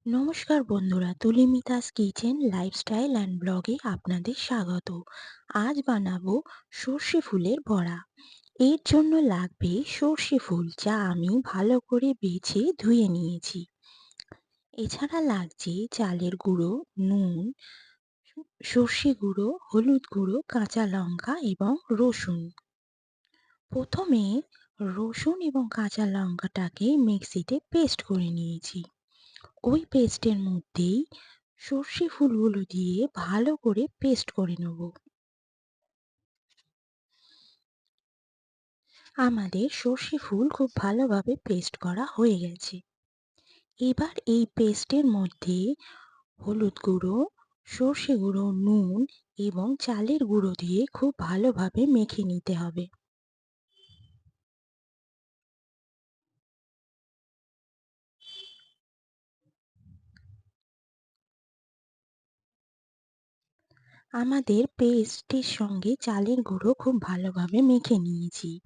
নমস্কার বন্ধুরা, তুলিমিতাস kitchen lifestyle and ব্লগে আপনাদের স্বাগত। আজ বানাবো সর্ষে ফুলের বড়া। এর জন্য লাগবে সর্ষে ফুল, যা আমি ভালো করে বেছে ধুয়ে নিয়েছি। এছাড়া লাগছে চালের গুঁড়ো, নুন, সর্ষে গুঁড়ো, হলুদ গুঁড়ো, কাঁচা লঙ্কা এবং রসুন। প্রথমে রসুন এবং কাঁচা লঙ্কাটাকে মিক্সিতে পেস্ট করে নিয়েছি। ওই পেস্টের মধ্যেই সর্ষে ফুলগুলো দিয়ে ভালো করে পেস্ট করে নেব। আমাদের সর্ষে ফুল খুব ভালোভাবে পেস্ট করা হয়ে গেছে। এবার এই পেস্টের মধ্যে হলুদ গুঁড়ো, সর্ষে গুঁড়ো, নুন এবং চালের গুঁড়ো দিয়ে খুব ভালোভাবে মেখে নিতে হবে। আমাদের পেস্টের সঙ্গে চালের গুঁড়ো খুব ভালোভাবে মেখে নিয়েছি।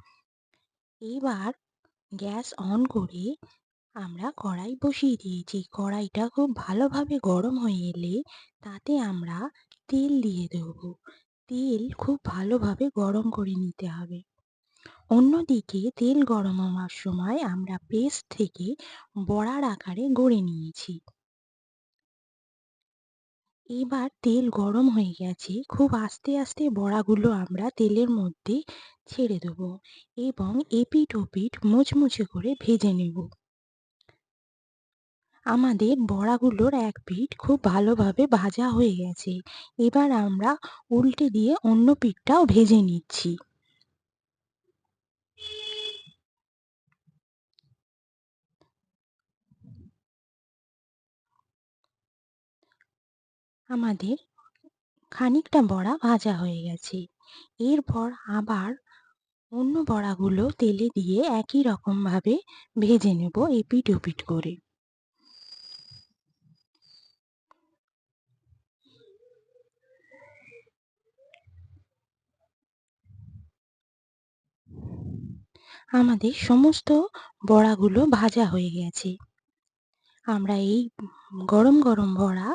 এবার গ্যাস অন করে আমরা কড়াই বসিয়ে দিয়েছি। কড়াইটা খুব ভালোভাবে গরম হয়ে এলে তাতে আমরা তেল দিয়ে দেব। তেল খুব ভালোভাবে গরম করে নিতে হবে। অন্যদিকে তেল গরম হওয়ার সময় আমরা পেস্ট থেকে বড়ার আকারে গড়ে নিয়েছি। এবার তেল গরম হয়ে গেছে, খুব আস্তে আস্তে বড়াগুলো আমরা তেলের মধ্যে ছেড়ে দেব এবং এপিঠ ওপিঠ মুচমুচে করে ভেজে নেব। আমাদের বড়াগুলোর এক পিঠ খুব ভালোভাবে ভাজা হয়ে গেছে। এবার আমরা উল্টে দিয়ে অন্য পিঠটাও ভেজে নিচ্ছি। আমাদের খানিকটা বড়া ভাজা হয়ে গেছে। এরপর আবার অন্য বড়াগুলো তেলে দিয়ে একই রকমভাবে ভেজে নেব এপিঠ ওপিঠ করে। আমাদের সমস্ত বড়াগুলো ভাজা হয়ে গেছে। আমরা এই গরম গরম বড়া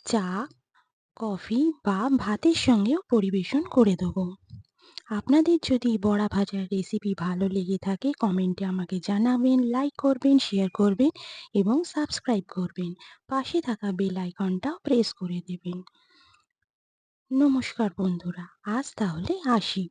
চা, কফি বা ভাতের সঙ্গেও পরিবেশন করে দেবো। আপনাদের যদি বড়া ভাজার রেসিপি ভালো লেগে থাকে কমেন্টে আমাকে জানাবেন, লাইক করবেন, শেয়ার করবেন এবং সাবস্ক্রাইব করবেন। পাশে থাকা বেল আইকনটাও প্রেস করে দেবেন। নমস্কার বন্ধুরা, আজ তাহলে আসি।